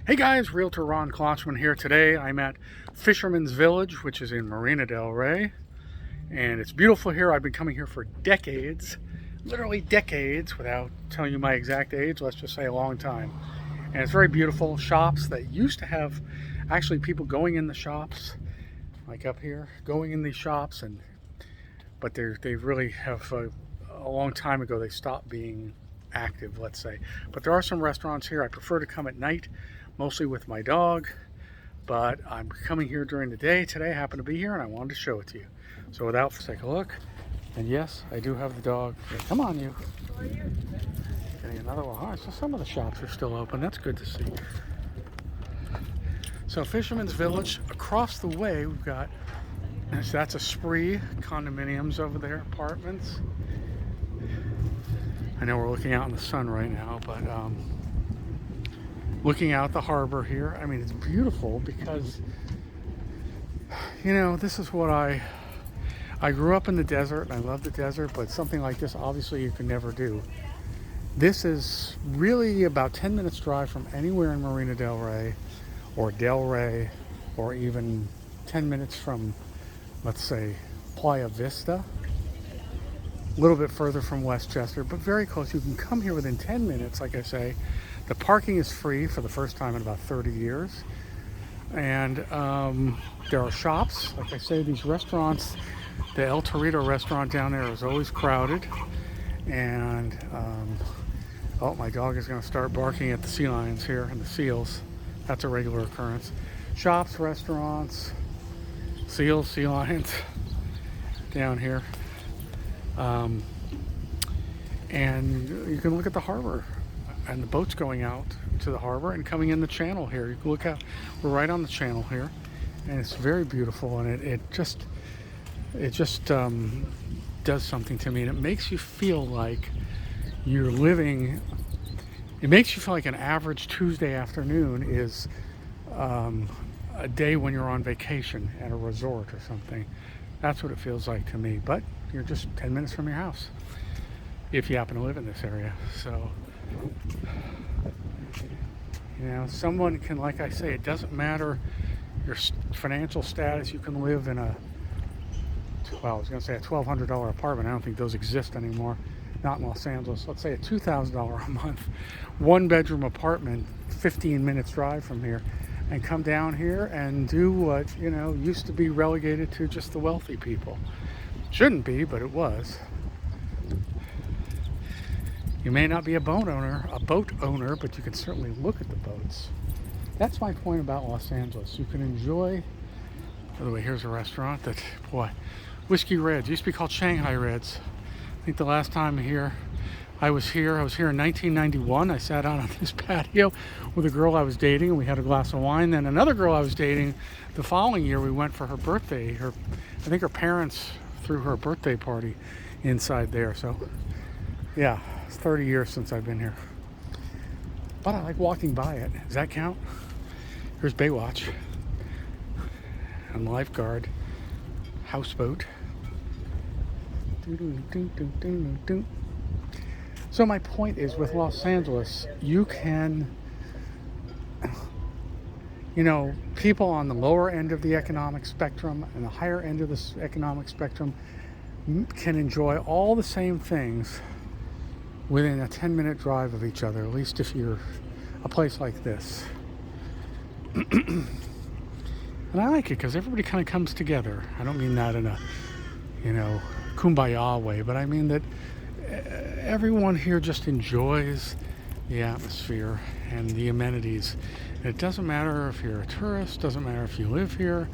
Hey guys, Realtor Ron Klotchman here. Today I'm at Fisherman's Village, which is in Marina del Rey, and it's beautiful here. I've been coming here for decades, literally decades, without telling you my exact age, let's just say a long time. And it's very beautiful. Shops that used to have actually people going in the shops, like up here, going in these shops, but they really have a long time ago they stopped being active, let's say. But there are some restaurants here. I prefer to come at night, mostly with my dog, but I'm coming here during the day. Today I happen to be here and I wanted to show it to you. So without, take a look. And yes, I do have the dog. Yeah, come on, you. Getting another one. All right, so some of the shops are still open. That's good to see. So Fisherman's Village, across the way we've got, so that's a Spree condominiums over there, apartments. I know we're looking out in the sun right now, but looking out the harbor here, I mean, it's beautiful because, you know, this is what I grew up in the desert and I love the desert, but something like this obviously you can never do. This is really about 10 minutes drive from anywhere in Marina del Rey or even 10 minutes from, let's say, Playa Vista. A little bit further from Westchester, but very close. You can come here within 10 minutes, like I say. The parking is free for the first time in about 30 years. And there are shops. Like I say, these restaurants, the El Torito restaurant down there is always crowded. And, oh, my dog is going to start barking at the sea lions here and the seals. That's a regular occurrence. Shops, restaurants, seals, sea lions down here. And you can look at the harbor and the boats going out to the harbor and coming in the channel here. You can look out, we're right on the channel here, and it's very beautiful, and it just does something to me, and it makes you feel like you're living, it makes you feel like an average Tuesday afternoon is a day when you're on vacation at a resort or something. That's what it feels like to me, but you're just 10 minutes from your house if you happen to live in this area. So, you know, someone can, like I say, it doesn't matter your financial status. You can live in a, well, I was going to say a $1,200 apartment. I don't think those exist anymore, not in Los Angeles. Let's say a $2,000 a month, one bedroom apartment, 15 minutes drive from here, and come down here and do what, you know, used to be relegated to just the wealthy people. Shouldn't be, but it was. You may not be a boat owner, but you can certainly look at the boats. That's my point about Los Angeles. You can enjoy, by the way, here's a restaurant that, boy, Whiskey Reds, used to be called Shanghai Reds. I think the last time I was here in 1991. I sat out on this patio with a girl I was dating, and we had a glass of wine. Then another girl I was dating, the following year, we went for her birthday. I think her parents threw her birthday party inside there. So, yeah, it's 30 years since I've been here. But I like walking by it. Does that count? Here's Baywatch. And lifeguard. Houseboat. So my point is, with Los Angeles, you can, you know, people on the lower end of the economic spectrum and the higher end of the economic spectrum can enjoy all the same things within a 10-minute drive of each other, at least if you're a place like this. And I like it because everybody kind of comes together. I don't mean that in a, you know, kumbaya way, but I mean that everyone here just enjoys the atmosphere and the amenities. And it doesn't matter if you're a tourist, doesn't matter if you live here.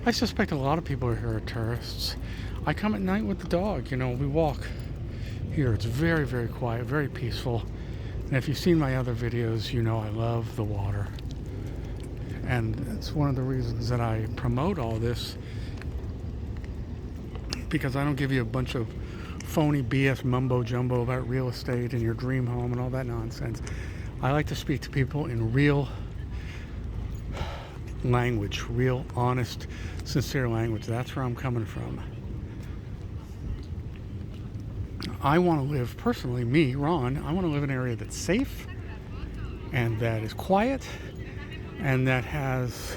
I suspect a lot of people are here are tourists. I come at night with the dog, you know, we walk here. It's very, very quiet, very peaceful. And if you've seen my other videos, you know I love the water. And that's one of the reasons that I promote all this, because I don't give you a bunch of phony BS mumbo jumbo about real estate and your dream home and all that nonsense. I like to speak to people in real language, real, honest, sincere language. That's where I'm coming from. I want to live, personally, me, Ron, I want to live in an area that's safe and that is quiet and that has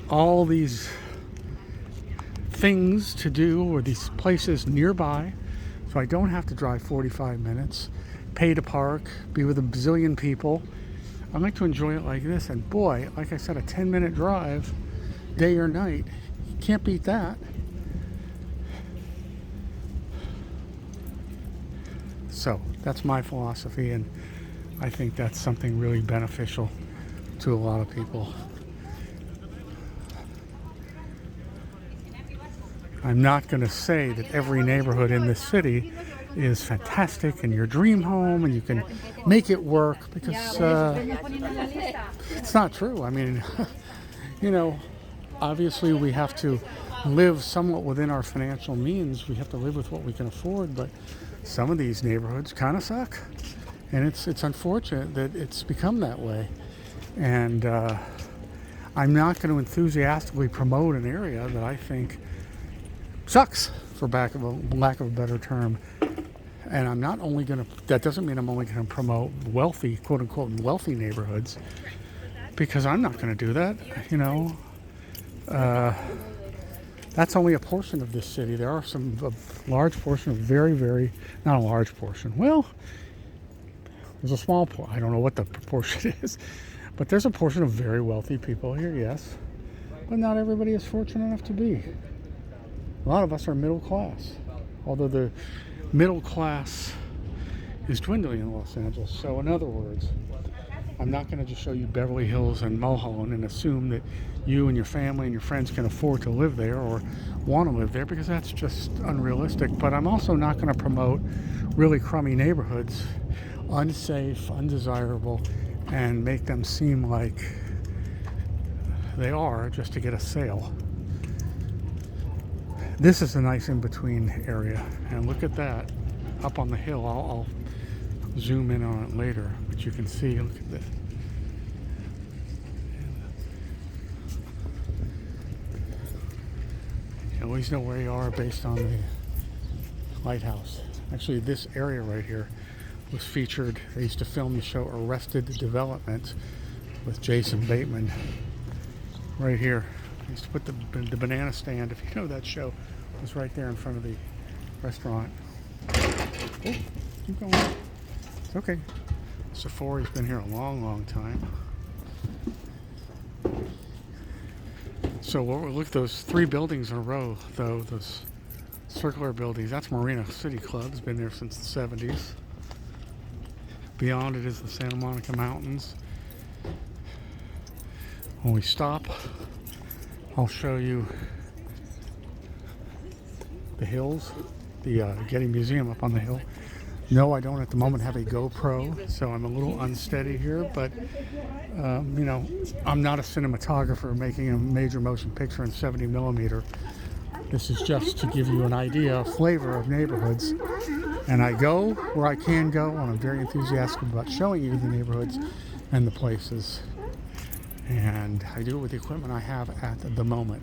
all these things to do, or these places nearby, so I don't have to drive 45 minutes, pay to park, be with a bazillion people. I like to enjoy it like this, and boy, like I said, a 10-minute drive, day or night, you can't beat that. So that's my philosophy, and I think that's something really beneficial to a lot of people. I'm not going to say that every neighborhood in this city is fantastic and your dream home and you can make it work, because it's not true. I mean, you know, obviously we have to live somewhat within our financial means. We have to live with what we can afford, but some of these neighborhoods kind of suck, and it's unfortunate that it's become that way. And I'm not going to enthusiastically promote an area that I think sucks, for lack of a better term. And I'm not only going to, that doesn't mean I'm only going to promote wealthy, quote unquote, wealthy neighborhoods, because I'm not going to do that. You know, that's only a portion of this city. There are a large portion of not a large portion. Well, there's a small portion. I don't know what the proportion is, but there's a portion of very wealthy people here, yes. But not everybody is fortunate enough to be. A lot of us are middle class, although the middle class is dwindling in Los Angeles. So in other words, I'm not going to just show you Beverly Hills and Mulholland and assume that you and your family and your friends can afford to live there or want to live there, because that's just unrealistic. But I'm also not going to promote really crummy neighborhoods, unsafe, undesirable, and make them seem like they are just to get a sale. This is a nice in-between area, and look at that up on the hill. I'll zoom in on it later, but you can see, look at that. You always know where you are based on the lighthouse. Actually, this area right here was featured. They used to film the show Arrested Development with Jason Bateman right here. I used to put the banana stand, if you know that show, was right there in front of the restaurant. Oh, keep going. It's okay. Sephoria's been here a long, long time. So look at those 3 buildings in a row, though, those circular buildings. That's Marina City Club. It's been there since the 70s. Beyond it is the Santa Monica Mountains. When we stop, I'll show you the hills, the Getty Museum up on the hill. No, I don't at the moment have a GoPro, so I'm a little unsteady here, but you know, I'm not a cinematographer making a major motion picture in 70 millimeter. This is just to give you an idea, a flavor of neighborhoods. And I go where I can go, and I'm very enthusiastic about showing you the neighborhoods and the places. And I do it with the equipment I have at the moment.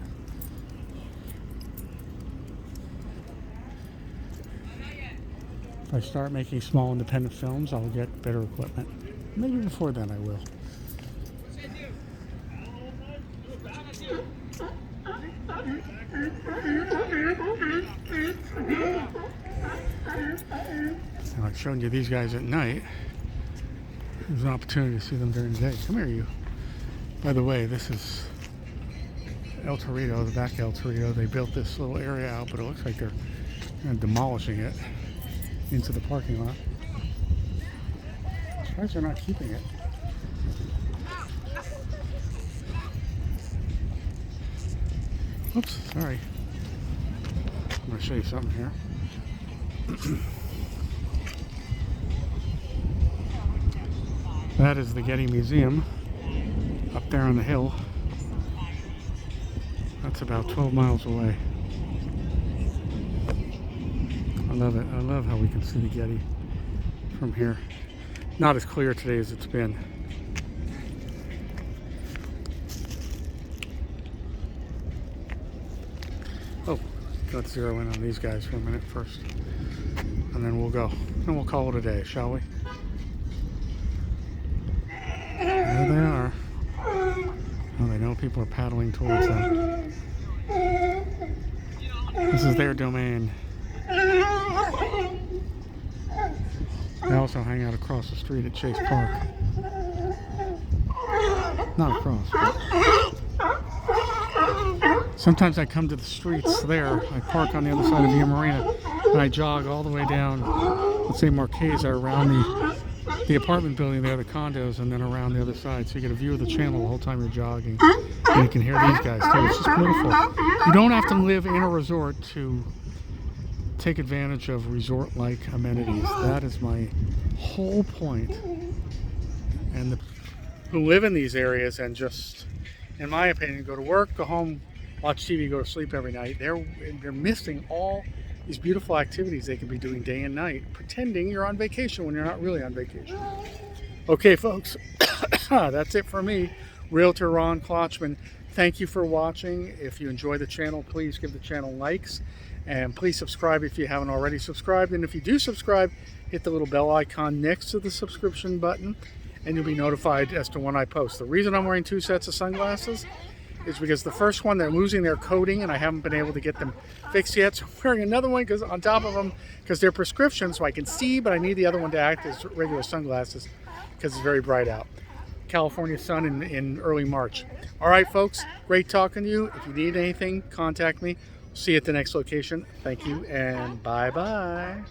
If I start making small independent films, I'll get better equipment. Maybe before then I will. Now, I've shown you these guys at night. There's an opportunity to see them during the day. Come here, you. By the way, this is El Torito, the back El Torito. They built this little area out, but it looks like they're demolishing it into the parking lot. I'm surprised they're not keeping it. Oops, sorry. I'm going to show you something here. That is the Getty Museum up there on the hill. That's about 12 miles away. I love it. I love how we can see the Getty from here. Not as clear today as it's been. Oh, let's zero in on these guys for a minute first, and then we'll go. And we'll call it a day, shall we? There they are, people are paddling towards them. This is their domain. They also hang out across the street at Chase Park. Not across, but sometimes I come to the streets there. I park on the other side of the Marina and I jog all the way down, let's say Marquesa, around the apartment building there, the condos, and then around the other side. So you get a view of the channel the whole time you're jogging. And you can hear these guys too. It's just beautiful. You don't have to live in a resort to take advantage of resort-like amenities. That is my whole point. And the who live in these areas and just, in my opinion, go to work, go home, watch TV, go to sleep every night, they're missing all these beautiful activities they can be doing day and night, pretending you're on vacation when you're not really on vacation. Okay, folks, that's it for me, Realtor Ron Klotchman. Thank you for watching. If you enjoy the channel, please give the channel likes, and please subscribe if you haven't already subscribed. And if you do subscribe, hit the little bell icon next to the subscription button, and you'll be notified as to when I post. The reason I'm wearing 2 sets of sunglasses is because the first one, they're losing their coating and I haven't been able to get them fixed yet. So I'm wearing another one because on top of them, because they're prescription, so I can see, but I need the other one to act as regular sunglasses because it's very bright out. California sun in early March. All right, folks, great talking to you. If you need anything, contact me. See you at the next location. Thank you and bye-bye.